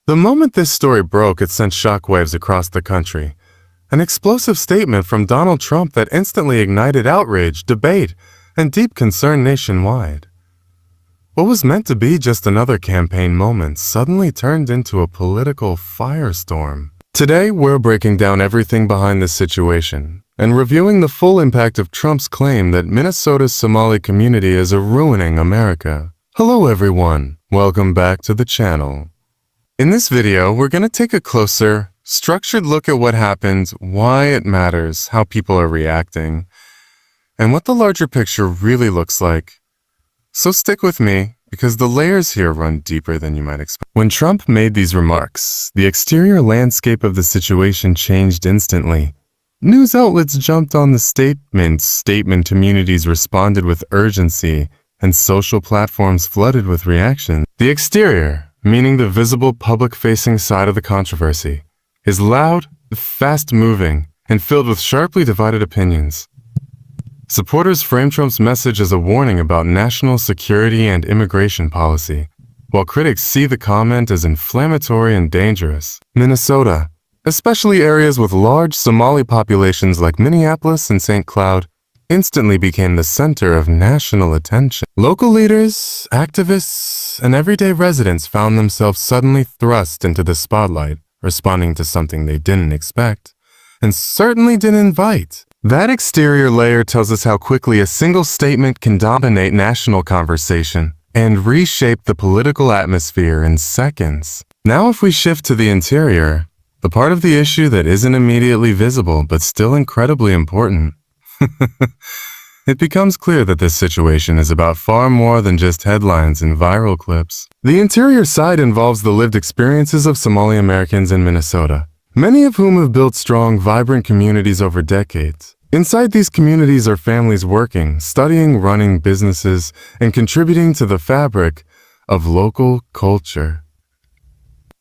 The moment this story broke, it sent shockwaves across the country. An explosive statement from Donald Trump that instantly ignited outrage, debate, and deep concern nationwide. What was meant to be just another campaign moment suddenly turned into a political firestorm. Today, we're breaking down everything behind this situation and reviewing the full impact of Trump's claim that Minnesota's Somali community is ruining America. Hello everyone, welcome back to the channel. In this video, we're going to take a closer, structured look at what happened, why it matters, how people are reacting, and what the larger picture really looks like. So stick with me, because the layers here run deeper than you might expect. When Trump made these remarks, the exterior landscape of the situation changed instantly. News outlets jumped on the statement communities responded with urgency, and social platforms flooded with reaction. The exterior, meaning the visible public-facing side of the controversy, is loud, fast-moving, and filled with sharply divided opinions. Supporters frame Trump's message as a warning about national security and immigration policy, while critics see the comment as inflammatory and dangerous. Minnesota, especially areas with large Somali populations like Minneapolis and St. Cloud, instantly became the center of national attention. Local leaders, activists, and everyday residents found themselves suddenly thrust into the spotlight, responding to something they didn't expect, and certainly didn't invite. That exterior layer tells us how quickly a single statement can dominate national conversation and reshape the political atmosphere in seconds. Now if we shift to the interior, the part of the issue that isn't immediately visible but still incredibly important, it becomes clear that this situation is about far more than just headlines and viral clips. The interior side involves the lived experiences of Somali Americans in Minnesota, many of whom have built strong, vibrant communities over decades. Inside these communities are families working, studying, running businesses, and contributing to the fabric of local culture.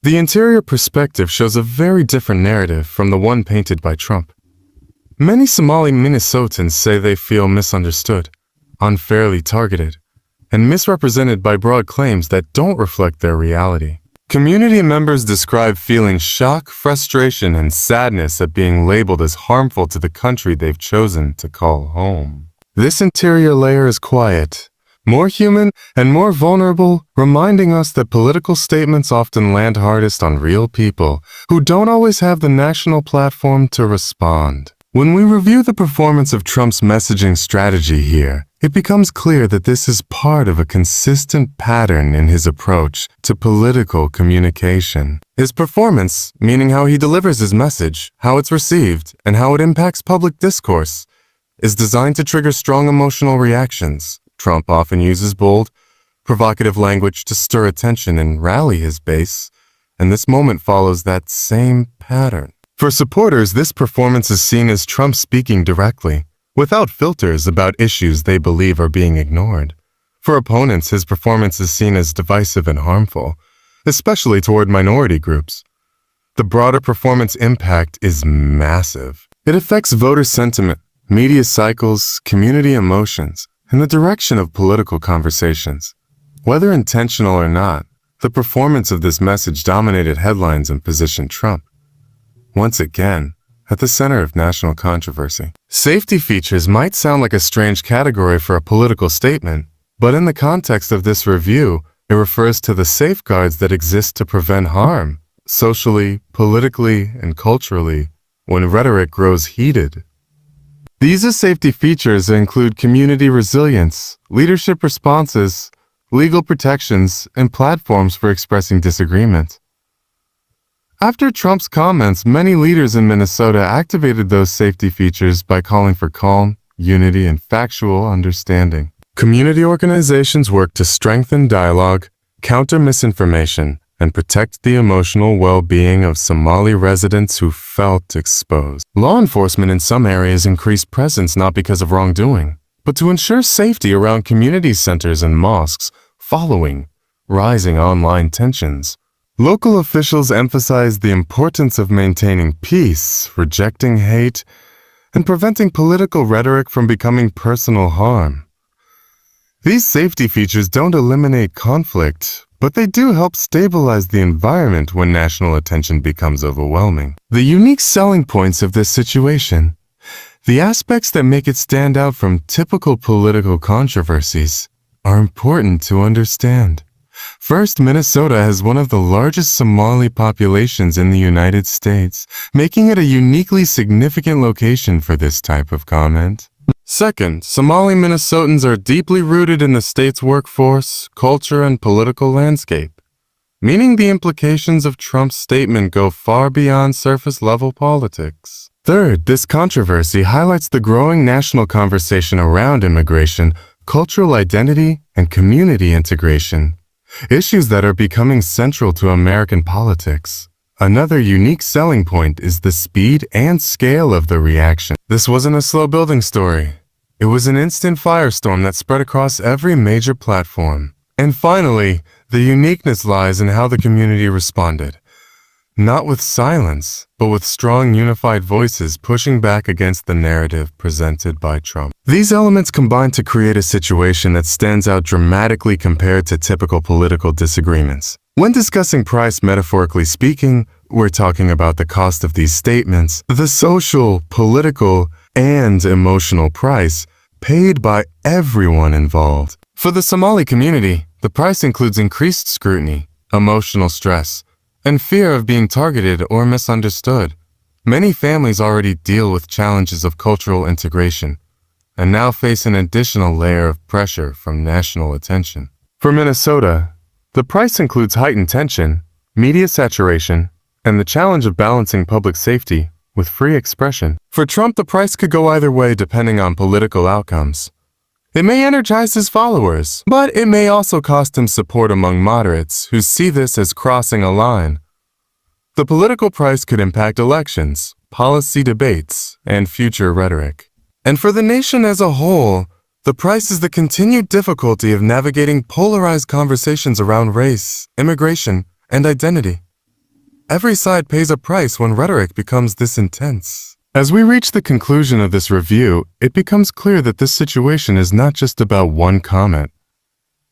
The interior perspective shows a very different narrative from the one painted by Trump. Many Somali Minnesotans say they feel misunderstood, unfairly targeted, and misrepresented by broad claims that don't reflect their reality. Community members describe feeling shock, frustration, and sadness at being labeled as harmful to the country they've chosen to call home. This interior layer is quiet, more human, and more vulnerable, reminding us that political statements often land hardest on real people who don't always have the national platform to respond. When we review the performance of Trump's messaging strategy here, it becomes clear that this is part of a consistent pattern in his approach to political communication. His performance, meaning how he delivers his message, how it's received, and how it impacts public discourse, is designed to trigger strong emotional reactions. Trump often uses bold, provocative language to stir attention and rally his base, and this moment follows that same pattern. For supporters, this performance is seen as Trump speaking directly, without filters about issues they believe are being ignored. For opponents, his performance is seen as divisive and harmful, especially toward minority groups. The broader performance impact is massive. It affects voter sentiment, media cycles, community emotions, and the direction of political conversations. Whether intentional or not, the performance of this message dominated headlines and positioned Trump, once again, at the center of national controversy. Safety features might sound like a strange category for a political statement, but in the context of this review, it refers to the safeguards that exist to prevent harm, socially, politically, and culturally, when rhetoric grows heated. These safety features include community resilience, leadership responses, legal protections, and platforms for expressing disagreement. After Trump's comments, many leaders in Minnesota activated those safety features by calling for calm, unity, and factual understanding. Community organizations work to strengthen dialogue, counter misinformation, and protect the emotional well-being of Somali residents who felt exposed. Law enforcement in some areas increased presence not because of wrongdoing, but to ensure safety around community centers and mosques following rising online tensions. Local officials emphasized the importance of maintaining peace, rejecting hate, and preventing political rhetoric from becoming personal harm. These safety features don't eliminate conflict, but they do help stabilize the environment when national attention becomes overwhelming. The unique selling points of this situation, the aspects that make it stand out from typical political controversies, are important to understand. First, Minnesota has one of the largest Somali populations in the United States, making it a uniquely significant location for this type of comment. Second, Somali Minnesotans are deeply rooted in the state's workforce, culture, and political landscape, meaning the implications of Trump's statement go far beyond surface-level politics. Third, this controversy highlights the growing national conversation around immigration, cultural identity, and community integration, issues that are becoming central to American politics. Another unique selling point is the speed and scale of the reaction. This wasn't a slow-building story. It was an instant firestorm that spread across every major platform. And finally, the uniqueness lies in how the community responded. Not with silence, but with strong unified voices pushing back against the narrative presented by Trump. These elements combine to create a situation that stands out dramatically compared to typical political disagreements. When discussing price, metaphorically speaking, we're talking about the cost of these statements, the social, political, and emotional price paid by everyone involved. For the Somali community, the price includes increased scrutiny, emotional stress, and fear of being targeted or misunderstood. Many families already deal with challenges of cultural integration and now face an additional layer of pressure from national attention. For Minnesota, the price includes heightened tension, media saturation, and the challenge of balancing public safety with free expression. For Trump, the price could go either way depending on political outcomes. It may energize his followers, but it may also cost him support among moderates who see this as crossing a line. The political price could impact elections, policy debates, and future rhetoric. And for the nation as a whole, the price is the continued difficulty of navigating polarized conversations around race, immigration, and identity. Every side pays a price when rhetoric becomes this intense. As we reach the conclusion of this review, it becomes clear that this situation is not just about one comment.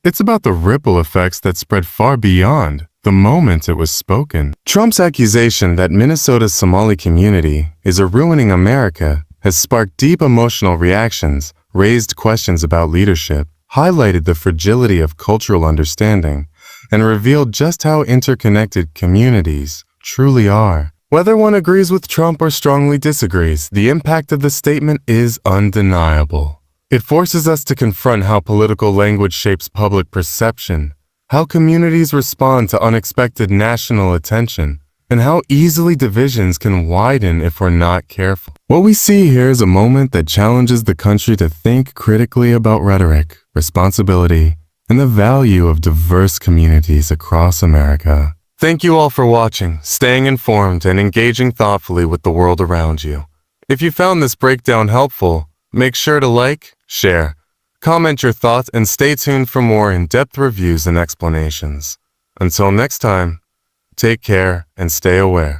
It's about the ripple effects that spread far beyond the moment it was spoken. Trump's accusation that Minnesota's Somali community is ruining America has sparked deep emotional reactions, raised questions about leadership, highlighted the fragility of cultural understanding, and revealed just how interconnected communities truly are. Whether one agrees with Trump or strongly disagrees, the impact of the statement is undeniable. It forces us to confront how political language shapes public perception, how communities respond to unexpected national attention, and how easily divisions can widen if we're not careful. What we see here is a moment that challenges the country to think critically about rhetoric, responsibility, and the value of diverse communities across America. Thank you all for watching, staying informed, and engaging thoughtfully with the world around you. If you found this breakdown helpful, make sure to like, share, comment your thoughts, and stay tuned for more in-depth reviews and explanations. Until next time, take care and stay aware.